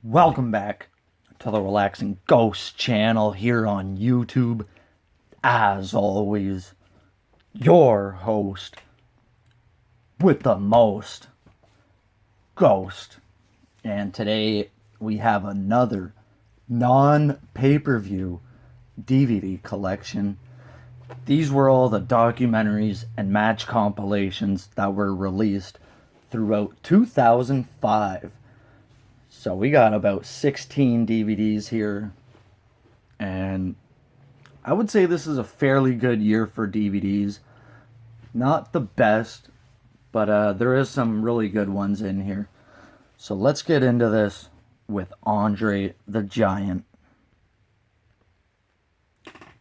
Welcome back to the Relaxing Ghost channel here on YouTube. As always, your host with the most, Ghost. And today we have another non-pay-per-view DVD collection. These were all the documentaries and match compilations that were released throughout 2005. So we got about 16 DVDs here, and I would say this is a fairly good year for DVDs. Not the best, but there is some really good ones in here. So let's get into this with Andre the Giant.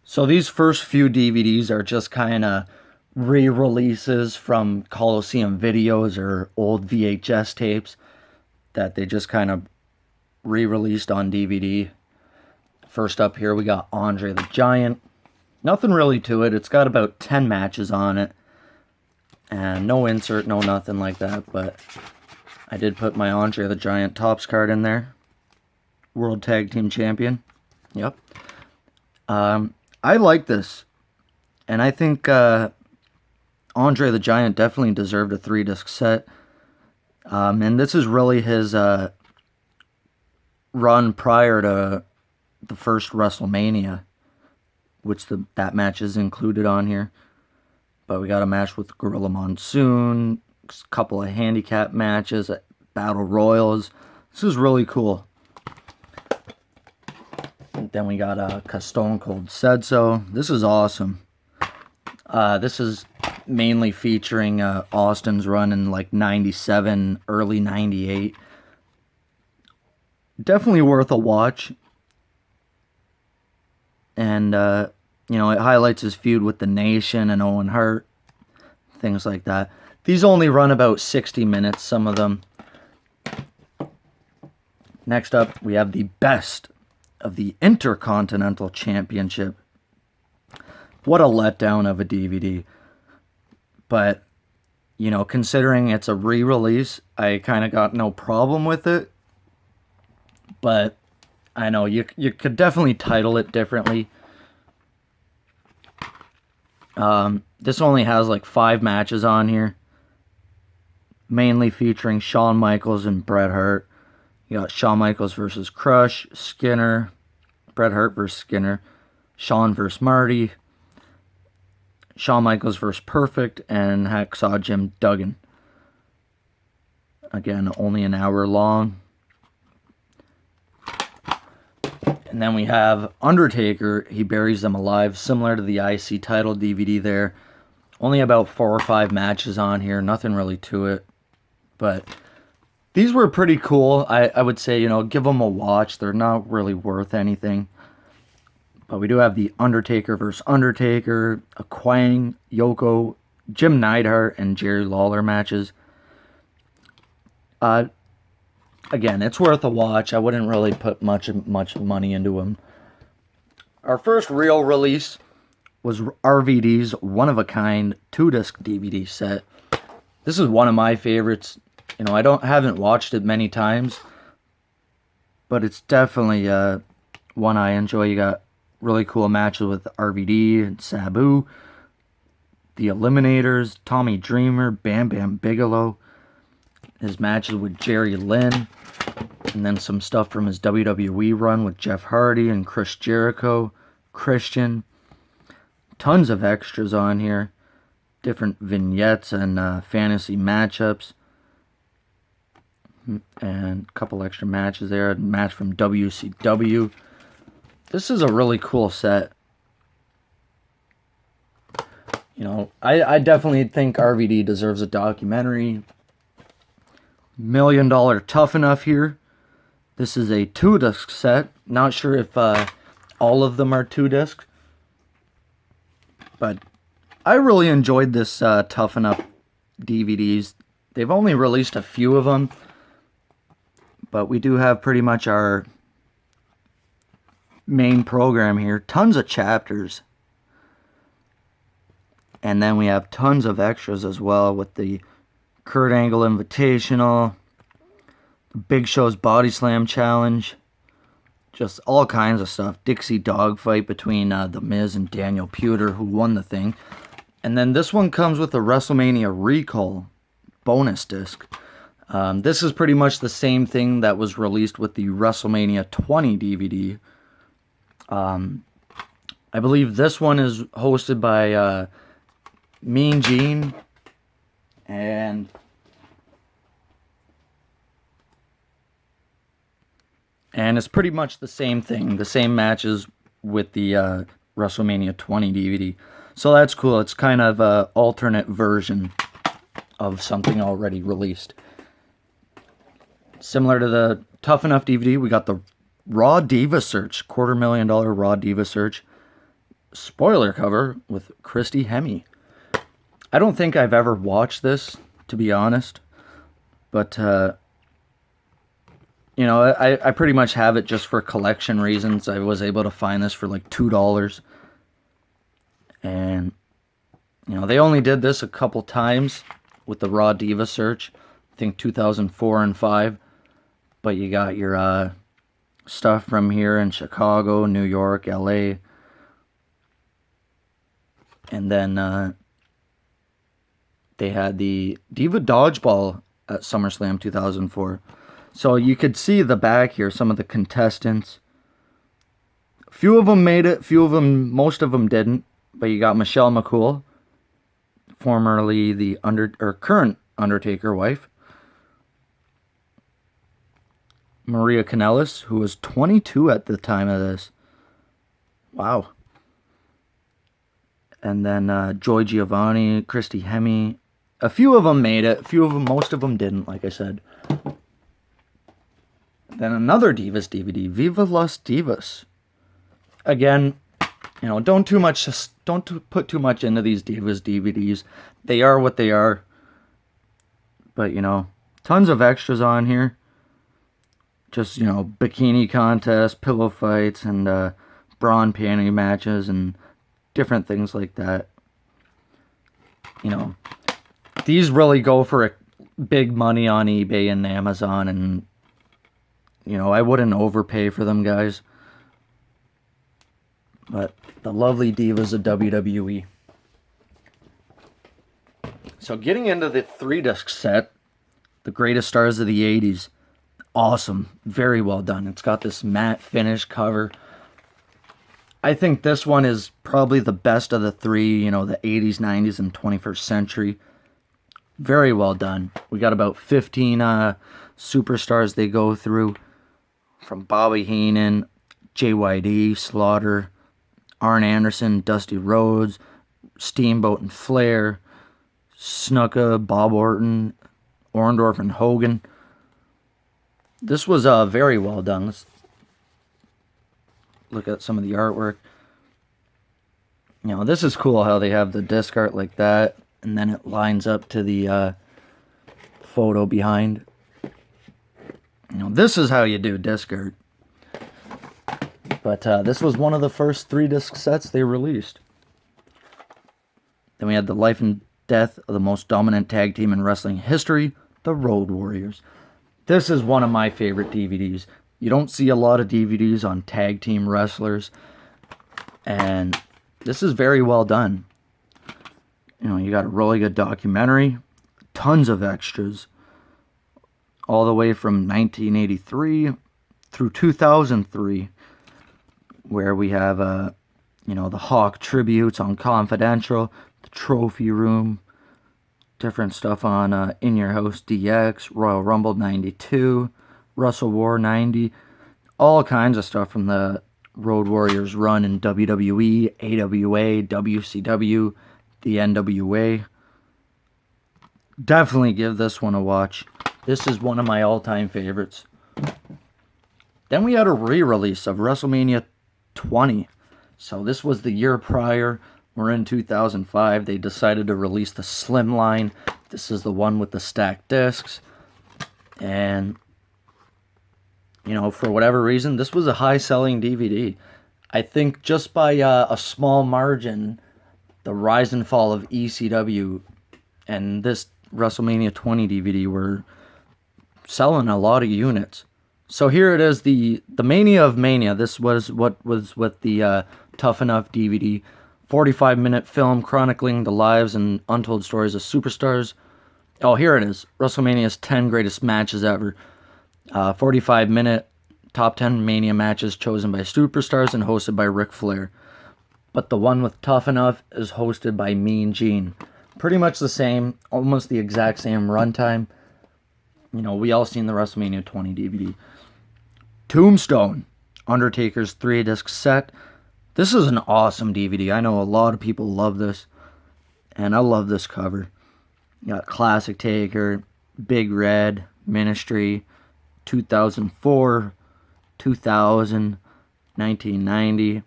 So these first few DVDs are just kind of re-releases from Coliseum videos or old VHS tapes that they just kind of re-released on DVD. First up here we got Andre the Giant. Nothing really to it. It's got about 10 matches on it. And no insert, no nothing like that. But I did put my Andre the Giant Topps card in there. World Tag Team Champion. Yep. I like this. And I think Andre the Giant definitely deserved a 3-disc set. And this is really his run prior to the first WrestleMania, which that match is included on here. But we got a match with Gorilla Monsoon, a couple of handicap matches, battle royals. This is really cool. And then we got Stone Cold Said So. This is awesome. This is mainly featuring Austin's run in like 97, early 98. Definitely worth a watch. And, you know, it highlights his feud with The Nation and Owen Hart. Things like that. These only run about 60 minutes, some of them. Next up, we have the best of the Intercontinental Championship. What a letdown of a DVD. But, you know, considering it's a re-release, I kind of got no problem with it. But I know you could definitely title it differently. This only has like 5 matches on here. Mainly featuring Shawn Michaels and Bret Hart. You got Shawn Michaels versus Crush, Skinner, Bret Hart versus Skinner, Shawn versus Marty, Shawn Michaels vs. Perfect, and Hacksaw Jim Duggan. Again, only an hour long. And then we have Undertaker, He Buries Them Alive, similar to the IC title DVD there. Only about 4 or 5 matches on here, nothing really to it. But these were pretty cool. I would say, you know, give them a watch. They're not really worth anything. But we do have the Undertaker vs. Undertaker, a Quang, Yoko, Jim Neidhart, and Jerry Lawler matches. Again, it's worth a watch. I wouldn't really put much money into them. Our first real release was RVD's one-of-a-kind 2-disc DVD set. This is one of my favorites. You know, I haven't watched it many times, but it's definitely one I enjoy. You got really cool matches with RVD and Sabu, the Eliminators, Tommy Dreamer, Bam Bam Bigelow, his matches with Jerry Lynn, and then some stuff from his WWE run with Jeff Hardy and Chris Jericho, Christian. Tons of extras on here, different vignettes and fantasy matchups, and a couple extra matches there. A match from WCW. This is a really cool set. You know, I definitely think RVD deserves a documentary. $1 Million Tough Enough here. This is a 2-disc set. Not sure if all of them are 2 discs. But I really enjoyed this Tough Enough DVDs. They've only released a few of them. But we do have pretty much our main program here. Tons of chapters. And then we have tons of extras as well with the Kurt Angle Invitational, Big Show's Body Slam Challenge. Just all kinds of stuff. Dixie Dogfight between The Miz and Daniel Puder, who won the thing. And then this one comes with a WrestleMania Recall bonus disc. This is pretty much the same thing that was released with the WrestleMania 20 DVD. I believe this one is hosted by Mean Gene and it's pretty much the same thing, the same matches with the WrestleMania 20 DVD. So that's cool. It's kind of an alternate version of something already released. Similar to the Tough Enough DVD, we got the Raw Diva Search, $250,000 Raw Diva Search spoiler cover with Christy Hemme. I don't think I've ever watched this, to be honest, but you know, I pretty much have it just for collection reasons. I was able to find this for like $2, and you know, they only did this a couple times with the Raw Diva Search, I think 2004 and 5. But you got your stuff from here in Chicago, New York, LA. And then they had the Diva Dodgeball at SummerSlam 2004. So you could see the back here, some of the contestants. A few of them made it, most of them didn't. But you got Michelle McCool, formerly the current Undertaker wife. Maria Kanellis, who was 22 at the time of this. Wow. And then Joy Giovanni, Christy Hemme. A few of them made it. Most of them didn't, like I said. Then another Divas DVD, Viva Las Divas. Again, you know, don't put too much into these Divas DVDs. They are what they are. But, you know, tons of extras on here. Just, you know, bikini contests, pillow fights, and bra and panty matches, and different things like that. You know, these really go for big money on eBay and Amazon, and, you know, I wouldn't overpay for them, guys. But the lovely divas of WWE. So getting into the 3-disc set, the greatest stars of the 80s. Awesome. Very well done. It's got this matte finish cover. I think this one is probably the best of the three, you know, the 80s, 90s, and 21st century. Very well done. We got about 15 superstars they go through. From Bobby Heenan, JYD, Slaughter, Arn Anderson, Dusty Rhodes, Steamboat and Flair, Snuka, Bob Orton, Orndorff, and Hogan. This was very well done. Let's look at some of the artwork. You know, this is cool how they have the disc art like that, and then it lines up to the photo behind. You know, this is how you do disc art. But this was one of the first 3-disc sets they released. Then we had the life and death of the most dominant tag team in wrestling history, the Road Warriors. This is one of my favorite DVDs. You don't see a lot of DVDs on tag team wrestlers, and this is very well done. You know, you got a really good documentary, tons of extras, all the way from 1983 through 2003, where we have, you know, the Hawk tributes on Confidential, the Trophy Room, different stuff on In Your House DX, Royal Rumble 92, Wrestle War 90, all kinds of stuff from the Road Warriors run in WWE, AWA, WCW, the NWA. Definitely give this one a watch. This is one of my all-time favorites. Then we had a re-release of WrestleMania 20. So this was the year prior. We're in 2005. They decided to release the Slim line. This is the one with the stacked discs. And, you know, for whatever reason, this was a high-selling DVD. I think just by a small margin, the rise and fall of ECW and this WrestleMania 20 DVD were selling a lot of units. So here it is, the Mania of Mania. This was what was with the Tough Enough DVD. 45-minute film chronicling the lives and untold stories of superstars. Oh, here it is. WrestleMania's 10 greatest matches ever. 45-minute top 10 Mania matches chosen by superstars and hosted by Ric Flair. But the one with Tough Enough is hosted by Mean Gene. Pretty much the same, almost the exact same runtime. You know, we all seen the WrestleMania 20 DVD. Tombstone, Undertaker's 3-disc set. This is an awesome DVD. I know a lot of people love this, and I love this cover. You got Classic Taker, Big Red, Ministry, 2004, 2000, 1990,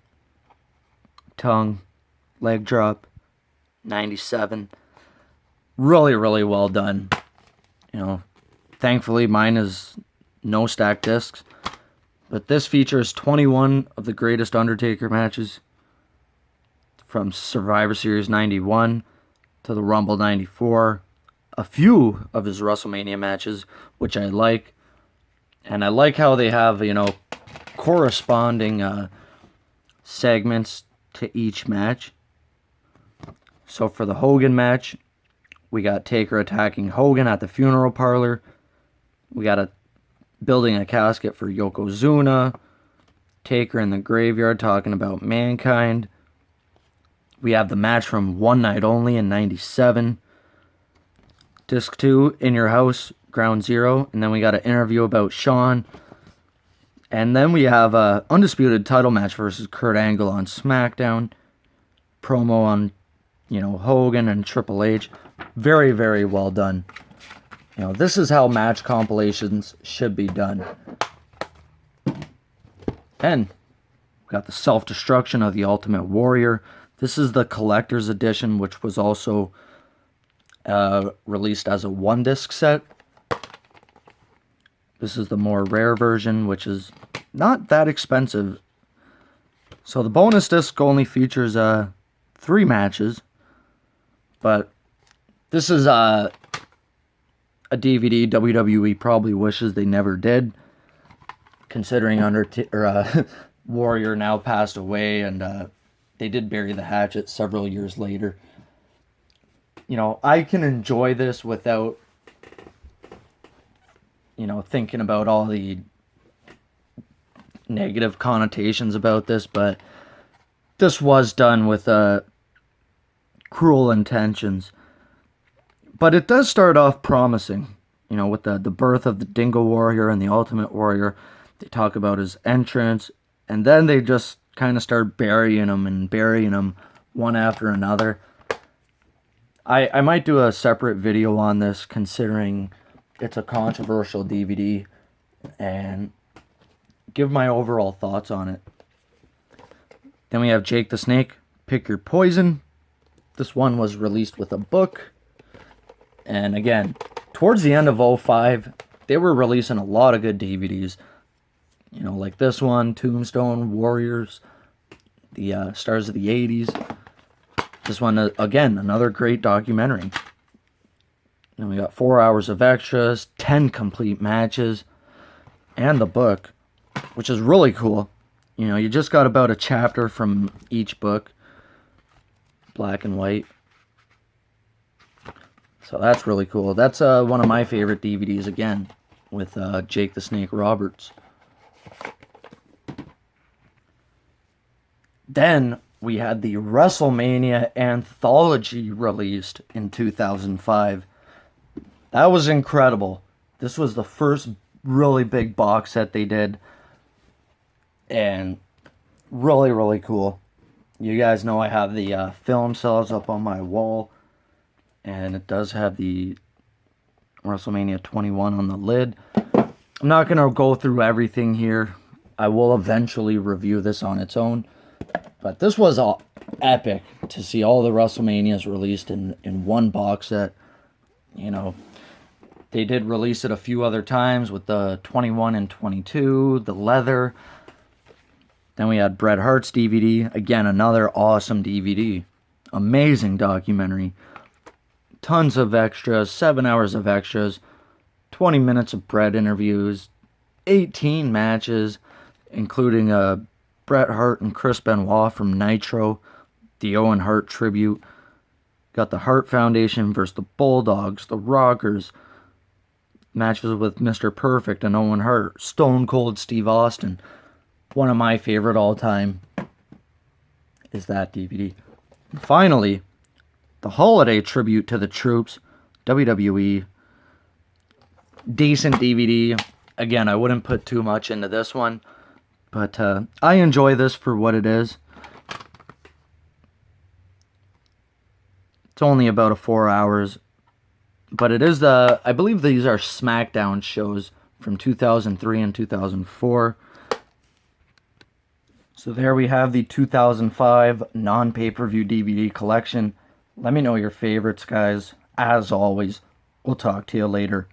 Tongue, Leg Drop, 97. Really, really well done. You know, thankfully mine is no stacked discs. But this features 21 of the greatest Undertaker matches from Survivor Series 91 to the Rumble 94. A few of his WrestleMania matches, which I like. And I like how they have, you know, corresponding segments to each match. So for the Hogan match, we got Taker attacking Hogan at the funeral parlor. We got building a casket for Yokozuna. Taker in the graveyard talking about Mankind. We have the match from One Night Only in 97. Disc 2, In Your House, Ground Zero. And then we got an interview about Shawn. And then we have a undisputed title match versus Kurt Angle on SmackDown. Promo on, you know, Hogan and Triple H. Very, very well done. You know, this is how match compilations should be done. And we got the Self-Destruction of the Ultimate Warrior. This is the collector's edition, which was also released as a 1-disc set. This is the more rare version, which is not that expensive. So the bonus disc only features 3 matches. But this is a DVD WWE probably wishes they never did, considering Warrior now passed away, and they did bury the hatchet several years later. You know, I can enjoy this without, you know, thinking about all the negative connotations about this, but this was done with cruel intentions. But it does start off promising, you know, with the birth of the Dingo Warrior and the Ultimate Warrior. They talk about his entrance, and then they just kind of start burying him one after another. I might do a separate video on this, considering it's a controversial DVD, and give my overall thoughts on it. Then we have Jake the Snake, Pick Your Poison. This one was released with a book. And again, towards the end of 2005, they were releasing a lot of good DVDs. You know, like this one, Tombstone, Warriors, the Stars of the 80s. This one, again, another great documentary. And we got 4 hours of extras, 10 complete matches, and the book, which is really cool. You know, you just got about a chapter from each book, black and white. So that's really cool. That's one of my favorite DVDs, again, with Jake the Snake Roberts. Then we had the WrestleMania Anthology released in 2005. That was incredible. This was the first really big box set they did. And really, really cool. You guys know I have the film cells up on my wall. And it does have the WrestleMania 21 on the lid. I'm not going to go through everything here. I will eventually review this on its own. But this was epic to see all the WrestleManias released in one box set. You know, they did release it a few other times with the 21 and 22, the leather. Then we had Bret Hart's DVD. Again, another awesome DVD. Amazing documentary. Tons of extras, 7 hours of extras. 20 minutes of Bret interviews, 18 matches, including a Bret Hart and Chris Benoit from Nitro, the Owen Hart tribute. Got the Hart Foundation versus the Bulldogs, the Rockers, matches with Mr. Perfect and Owen Hart, Stone Cold Steve Austin. One of my favorite all time is that DVD. And finally, the holiday tribute to the troops, WWE. Decent DVD. Again, I wouldn't put too much into this one, but I enjoy this for what it is. It's only about 4 hours, but it is I believe these are SmackDown shows from 2003 and 2004. So there we have the 2005 non-pay-per-view DVD collection. Let me know your favorites, guys. As always, we'll talk to you later.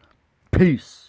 Peace.